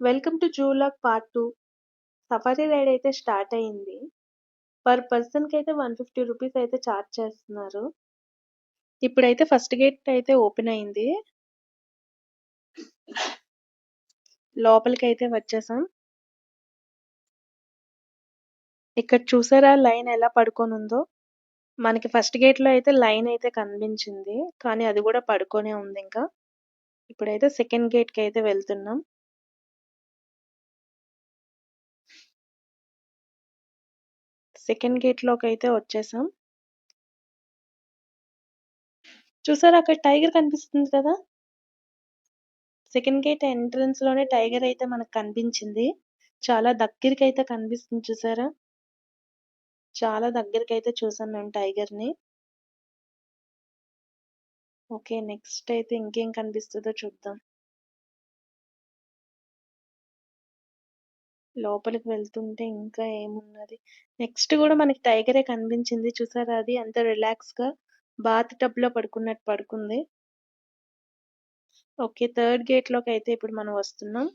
Welcome to zoo log part 2. Safari ride అయితే start అయింది. Per పర్సన్‌కి అయితే 150 రూపీస్ అయితే చార్జ్ చేస్తున్నారు. ఇప్పుడైతే ఫస్ట్ గేట్ అయితే ఓపెన్ అయింది. లోపలికైతే వచ్చేసాం. ఇక్కడ చూసారా లైన్ ఎలా పడుకొనుందో? మనకి ఫస్ట్ గేట్‌లో అయితే లైన్ అయితే కనిపించింది. కానీ అది కూడా పడుకొనే ఉంది ఇంకా. ఇప్పుడైతే సెకండ్ గేట్‌కి అయితే వెళ్తున్నాం. సెకండ్ గేట్‌లోకి అయితే వచ్చేసాం. చూసారా అక్కడ టైగర్ కనిపిస్తుంది కదా! సెకండ్ గేట్ ఎంట్రన్స్ లోనే టైగర్ అయితే మనకు కనిపించింది. చాలా దగ్గరికైతే కనిపిస్తుంది చూసారా? చాలా దగ్గరికైతే చూసాం మేము టైగర్ ని. ఓకే, నెక్స్ట్ అయితే ఇంకేం కనిపిస్తుందో చూద్దాం. లోపలికి వెళ్తుంటే ఇంకా ఏమున్నది. నెక్స్ట్ కూడా మనకి టైగరే కనిపించింది చూసారా? అది అంత రిలాక్స్ గా బాత్ టబ్ లో పడుకున్నట్టు పడుకుంది. ఓకే, థర్డ్ గేట్ లోకి అయితే ఇప్పుడు మనం వస్తున్నాం.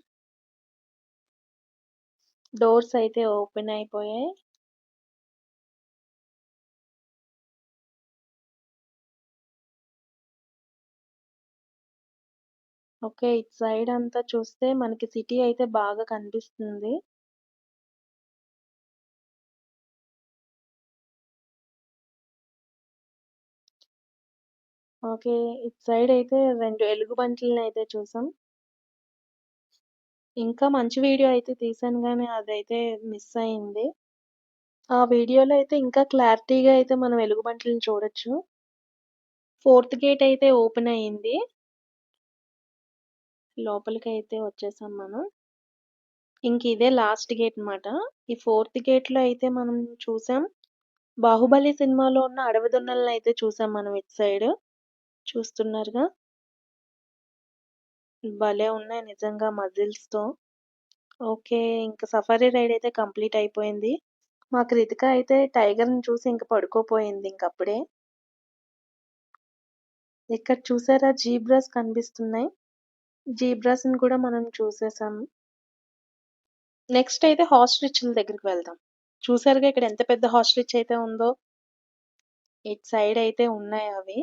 డోర్స్ అయితే ఓపెన్ అయిపోయాయి. ఓకే, ఇటు సైడ్ అంతా చూస్తే మనకి సిటీ అయితే బాగా కనిపిస్తుంది. ఓకే, ఇటు సైడ్ అయితే 2 ఎలుగుబంట్లని అయితే చూసాం. ఇంకా మంచి వీడియో అయితే తీశాను గానీ అదైతే మిస్ అయింది. ఆ వీడియోలో అయితే ఇంకా క్లారిటీగా అయితే మనం ఎలుగుబంట్లని చూడొచ్చు. ఫోర్త్ గేట్ అయితే ఓపెన్ అయింది. లోపలికైతే వచ్చేసాం మనం. ఇంక ఇదే లాస్ట్ గేట్ అన్నమాట. ఈ ఫోర్త్ గేట్ లో అయితే మనం చూసాం. బాహుబలి సినిమాలో ఉన్న అడవి దున్నలను అయితే చూసాం మనం ఇటు సైడ్. చూస్తున్నారుగా, భలే ఉన్నాయి నిజంగా మజిల్స్ తో. ఓకే, ఇంక సఫారీ రైడ్ అయితే కంప్లీట్ అయిపోయింది. మా కృతిక అయితే టైగర్‌ని చూసి ఇంక పడుకోపోయింది ఇంకప్పుడే. ఇక్కడ చూసారా జీబ్రాస్ కనిపిస్తున్నాయి. జీబ్రాస్‌ని కూడా మనం చూసేసాం. నెక్స్ట్ అయితే హార్స్‌రిచ్‌ల దగ్గరికి వెళ్దాం. చూసారుగా ఇక్కడ ఎంత పెద్ద హార్స్‌రిచ్ అయితే ఉందో. ఇటు సైడ్ అయితే ఉన్నాయి అవి.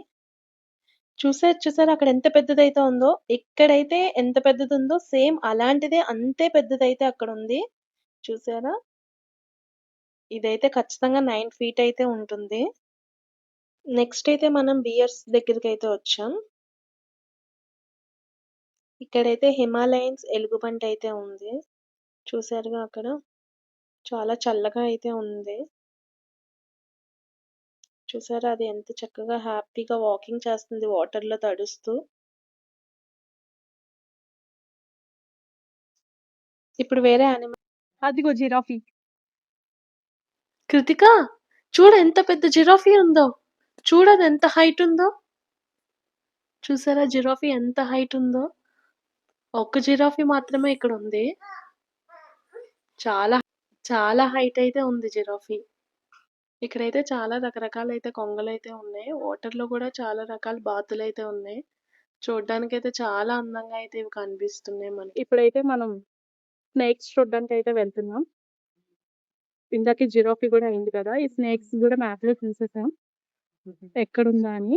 చూసారా అక్కడ ఎంత పెద్దదైతే ఉందో. ఇక్కడైతే ఎంత పెద్దదుందో సేమ్ అలాంటిదే అంతే పెద్దదైతే అక్కడ ఉంది. చూసారా? ఇదైతే ఖచ్చితంగా 9 ఫీట్ అయితే ఉంటుంది. నెక్స్ట్ అయితే మనం బియర్స్ దగ్గరికైతే వచ్చాం. ఇక్కడైతే హిమాలయన్స్ ఎలుగుబంటి అయితే ఉంది. చూసారుగా అక్కడ? చాలా చల్లగా అయితే ఉంది. చూసారా అది ఎంత చక్కగా హ్యాపీగా వాకింగ్ చేస్తుంది వాటర్‌లో తడుస్తూ. ఇప్పుడు వేరే అదిగో జిరాఫీ. కృతిక, చూడు ఎంత పెద్ద జిరాఫీ ఉందో. చూడు అది ఎంత హైట్ ఉందో. చూసారా జిరాఫీ ఎంత హైట్ ఉందో. ఒక్క జిరాఫీ మాత్రమే ఇక్కడ ఉంది. చాలా చాలా హైట్ అయితే ఉంది జిరాఫీ. ఇక్కడైతే చాలా రకరకాలైతే కొంగలైతే ఉన్నాయి. వాటర్‌లో కూడా చాలా రకాల బాతులైతే ఉన్నాయి. చూడ్డానికైతే చాలా అందంగా అయితే ఇవి కనిపిస్తున్నాయి మనకి. ఇప్పుడైతే మనం స్నేక్స్ చూడడానికి అయితే వెళ్తున్నాం. ఇందాక జిరాఫీ కూడా అయింది కదా, ఈ స్నేక్స్ కూడా మ్యాప్ లో చూసేసాం ఎక్కడుందా అని.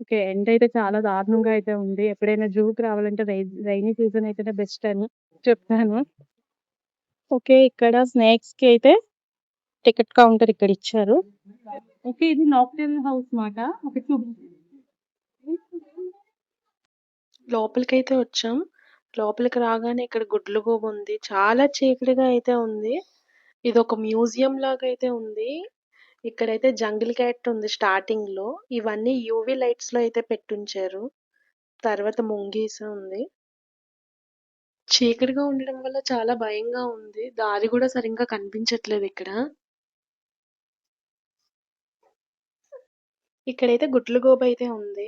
ఓకే, ఎండ్ అయితే చాలా దారుణంగా అయితే ఉంది. ఎప్పుడైనా జూకి రావాలంటే రైనీ సీజన్ అయితేనే బెస్ట్ అని చెప్తాను. ఓకే, ఇక్కడ స్నేక్స్ కి అయితే టికెట్ కౌంటర్ ఇక్కడ ఇచ్చారు. ఓకే, ఇది నాక్టెల్ హౌస్ మాట. ఓకే, లోపలికైతే వచ్చాం. లోపలికి రాగానే ఇక్కడ గుడ్లగూబ ఉంది. చాలా చీకటిగా అయితే ఉంది. ఇదొక మ్యూజియం లాగా అయితే ఉంది. ఇక్కడైతే జంగిల్ క్యాట్ ఉంది స్టార్టింగ్ లో. ఇవన్నీ యూవీ లైట్స్ లో అయితే పెట్టుంచారు. తర్వాత ముంగీస ఉంది. చీకటిగా ఉండడం వల్ల చాలా భయంగా ఉంది. దారి కూడా సరిగ్గా కనిపించట్లేదు ఇక్కడ. ఇక్కడైతే గుడ్లగూబ అయితే ఉంది.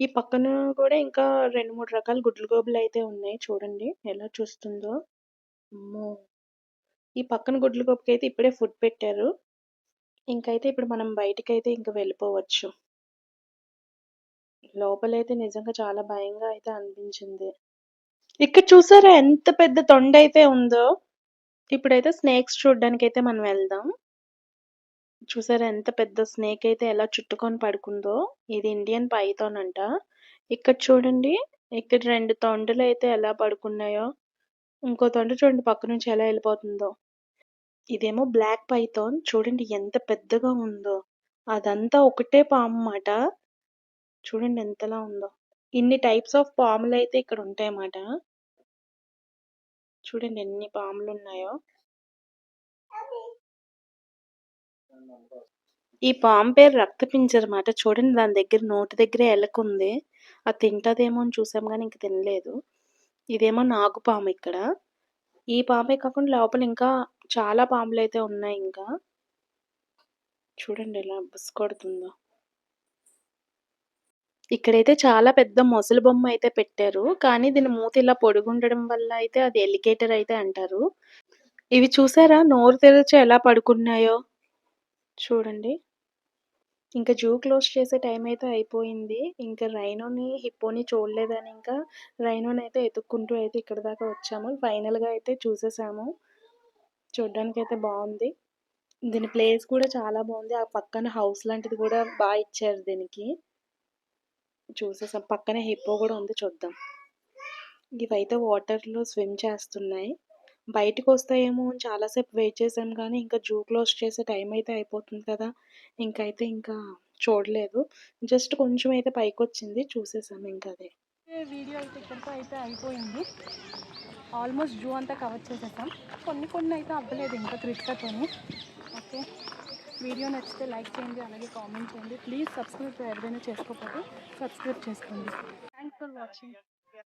ఈ పక్కన కూడా ఇంకా 2, 3 రకాల గుడ్లగూబలు అయితే ఉన్నాయి. చూడండి ఎలా చూస్తుందో. అమ్మో! ఈ పక్కన గుడ్లగూబకి అయితే ఇప్పుడే ఫుడ్ పెట్టారు. ఇంకైతే ఇప్పుడు మనం బయటికైతే ఇంక వెళ్ళిపోవచ్చు. లోపలైతే నిజంగా చాలా భయంగా అయితే అనిపించింది. ఇక్కడ చూసారా ఎంత పెద్ద తొండైతే ఉందో? ఇప్పుడైతే స్నేక్స్ చూడ్డానికైతే మనం వెళ్దాం. చూసారా ఎంత పెద్ద స్నేక్ అయితే ఎలా చుట్టుకొని పడుకుందో? ఇది ఇండియన్ పైథాన్ అంట. ఇక్కడ చూడండి. ఇక్కడ 2 తొండలైతే ఎలా పడుకున్నాయో. ఇంకో తొండ చూడండి పక్క నుంచి ఎలా ఎళ్ళిపోతుందో. ఇదేమో బ్లాక్ పైథాన్. చూడండి ఎంత పెద్దగా ఉందో. అదంతా ఒకటే పాము మాట. చూడండి ఎంతలా ఉందో. ఇన్ని టైప్స్ ఆఫ్ పాములైతే ఇక్కడ ఉంటాయన్నమాట. చూడండి ఎన్ని పాములున్నాయో. ఈ పాము పేరు రక్తపింజర మాట. చూడండి దాని దగ్గర నోటి దగ్గరే ఎలకుంది. అది తింటదేమో అని చూసాం గానీ ఇంక తినలేదు. ఇదేమో నాగుపాము ఇక్కడ. ఈ పామే కాకుండా లోపల ఇంకా చాలా పాములైతే ఉన్నాయి ఇంకా. చూడండి ఎలా బుస కొడుతుందో. ఇక్కడైతే చాలా పెద్ద మొసలి బొమ్మ అయితే పెట్టారు. కానీ దీని మూతి ఇలా పొడుగుండడం వల్ల అయితే అది ఎలిగేటర్ అయితే అంటారు. ఇవి చూసారా నోరు తెరిచి ఎలా పడుకున్నాయో? చూడండి. ఇంకా జూ క్లోజ్ చేసే టైం అయితే అయిపోయింది. ఇంకా రైనోని, హిప్పోని చూడలేదని ఇంకా రైనోనైతే ఎతుక్కుంటూ అయితే ఇక్కడి దాకా వచ్చాము. ఫైనల్‌గా అయితే చూసేసాము. చూడ్డానికైతే బావుంది. దీని ప్లేస్ కూడా చాలా బావుంది. ఆ పక్కన హౌస్ లాంటిది కూడా ఇచ్చారు దీనికి. చూసేసాం. పక్కనే హిప్పో కూడా ఉంది చూద్దాం. ఇవైతే వాటర్‌లో స్విమ్ చేస్తున్నాయి. బయటికొస్తాయేమో అని చాలా సేపు వెయిట్ చేసాం కానీ ఇంకా జూ క్లోజ్ చేసే టైం అయితే అయిపోతుంది కదా! ఇంకా చూడలేదు. జస్ట్ కొంచెం అయితే పైకొచ్చింది. చూసేసాం ఇంకదే. వీడియో అయితే ఇక్కడితో అయితే అయిపోయింది. ఆల్మోస్ట్ జూ అంతా కవర్ చేసేసాం. కొన్ని అయితే అవ్వలేదు ఇంకా క్రిటికతోని. ఓకే. వీడియో నచ్చితే లైక్ చేయండి, అలాగే కామెంట్ చేయండి. ప్లీజ్ సబ్స్క్రైబ్ ఎవరైనా చేసుకోకపోతే సబ్స్క్రైబ్ చేసుకోండి. Thanks for watching.